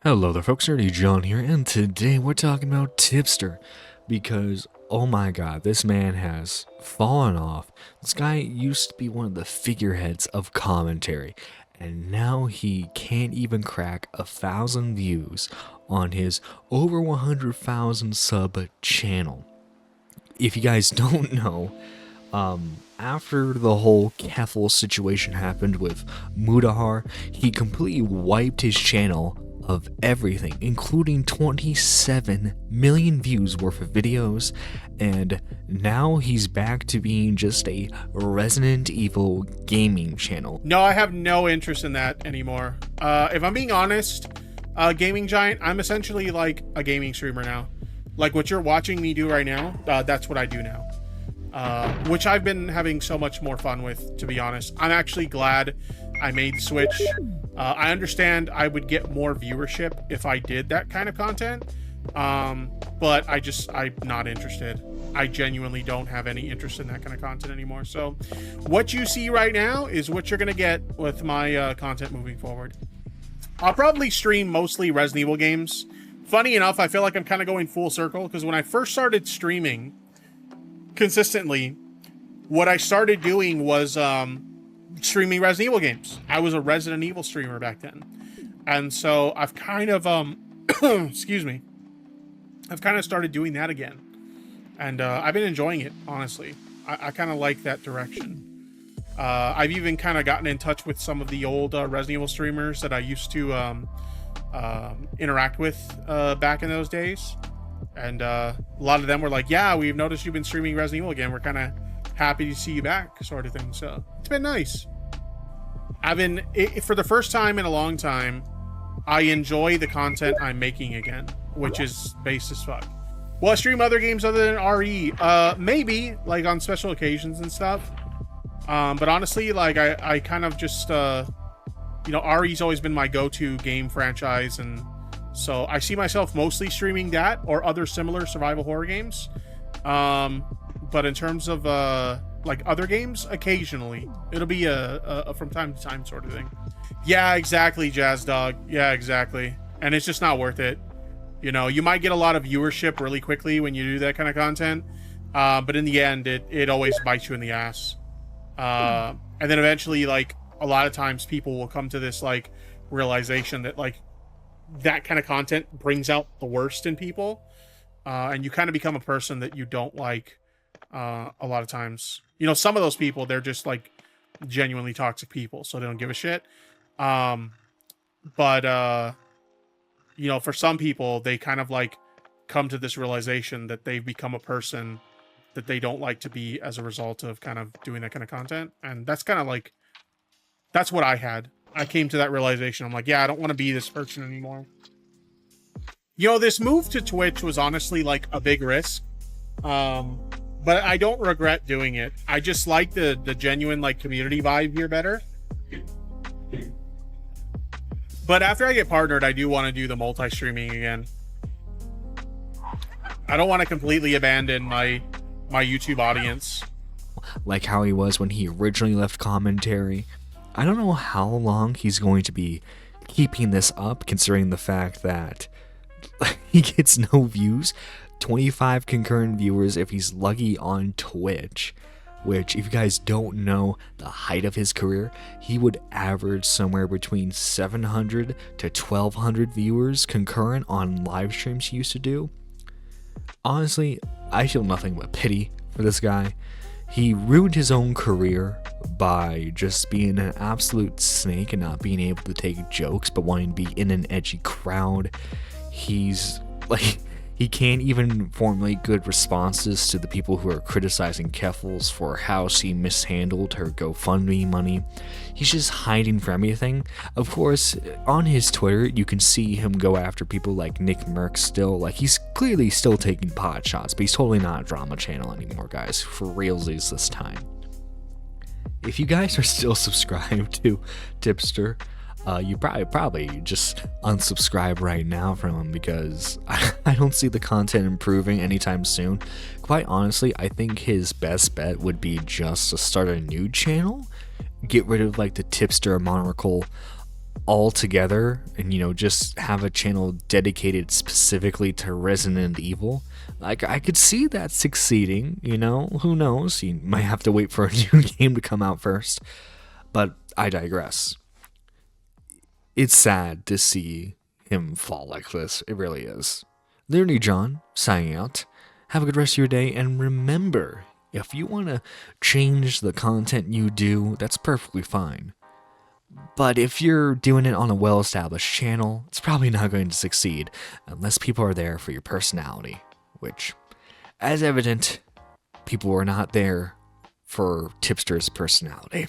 Hello there folks, Nerdy John here, and today we're talking about Tipster, because, oh my god, this man has fallen off. This guy used to be one of the figureheads of commentary, and now he can't even crack 1,000 views on his over 100,000 sub channel. If you guys don't know, after the whole Keffel situation happened with Mudahar, he completely wiped his channel of everything, including 27 million views worth of videos, and now he's back to being just a Resident Evil gaming channel. No, I have no interest in that anymore. If I'm being honest, Gaming Giant, I'm essentially like a gaming streamer now. Like what you're watching me do right now, that's what I do now. Which I've been having so much more fun with, to be honest. I'm actually glad I made the switch. I understand I would get more viewership if I did that kind of content, but I'm not interested. I genuinely don't have any interest in that kind of content anymore. So what you see right now is what you're going to get with my content moving forward. I'll probably stream mostly Resident Evil games. Funny enough, I feel like I'm kind of going full circle, because when I first started streaming consistently, what I started doing was streaming Resident Evil games. I was a Resident Evil streamer back then, and so I've kind of excuse me, I've kind of started doing that again, and I've been enjoying it, honestly. I kind of like that direction. I've even kind of gotten in touch with some of the old Resident Evil streamers that I used to interact with back in those days, and a lot of them were like, yeah, we've noticed you've been streaming Resident Evil again, we're kind of happy to see you back, sort of thing. So it's been nice. For the first time in a long time, I enjoy the content I'm making again, which is base as fuck. Will I stream other games other than RE? Maybe, like on special occasions and stuff. But honestly, like I kind of just, RE's always been my go-to game franchise, and so I see myself mostly streaming that or other similar survival horror games. But in terms of like other games, occasionally it'll be a from time to time sort of thing. Yeah, exactly, Jazz Dog. Yeah, exactly. And it's just not worth it. You know, you might get a lot of viewership really quickly when you do that kind of content, but in the end, it always bites you in the ass. And then eventually, like, a lot of times people will come to this like realization that like that kind of content brings out the worst in people, and you kind of become a person that you don't like. A lot of times, some of those people, they're just like genuinely toxic people, so they don't give a shit. But for some people, they kind of like come to this realization that they've become a person that they don't like to be as a result of kind of doing that kind of content. And that's kind of like, that's what I had. I came to that realization. I'm like, yeah, I don't want to be this person anymore. This move to Twitch was honestly like a big risk. But I don't regret doing it. I just like the genuine like community vibe here better. But after I get partnered, I do want to do the multi-streaming again. I don't want to completely abandon my YouTube audience. Like how he was when he originally left commentary. I don't know how long he's going to be keeping this up, considering the fact that he gets no views. 25 concurrent viewers if he's lucky on Twitch, which, if you guys don't know the height of his career, he would average somewhere between 700 to 1200 viewers concurrent on live streams he used to do. Honestly, I feel nothing but pity for this guy. He ruined his own career by just being an absolute snake and not being able to take jokes, but wanting to be in an edgy crowd. He's like, he can't even formulate good responses to the people who are criticizing Keffels for how she mishandled her GoFundMe money. He's just hiding from everything. Of course, on his Twitter, you can see him go after people like Nick Merck still. Like, he's clearly still taking pot shots, but he's totally not a drama channel anymore, guys. For realsies this time. If you guys are still subscribed to Tipster, you probably just unsubscribe right now from him, because I don't see the content improving anytime soon. Quite honestly, I think his best bet would be just to start a new channel, get rid of like the Tipster monarchical all together and, just have a channel dedicated specifically to Resident Evil, like, I could see that succeeding, who knows? You might have to wait for a new game to come out first, but I digress. It's sad to see him fall like this. It really is. Nerdy John, signing out. Have a good rest of your day, and remember, if you want to change the content you do, that's perfectly fine. But if you're doing it on a well-established channel, it's probably not going to succeed unless people are there for your personality, which, as evident, people were not there for Tipster's personality.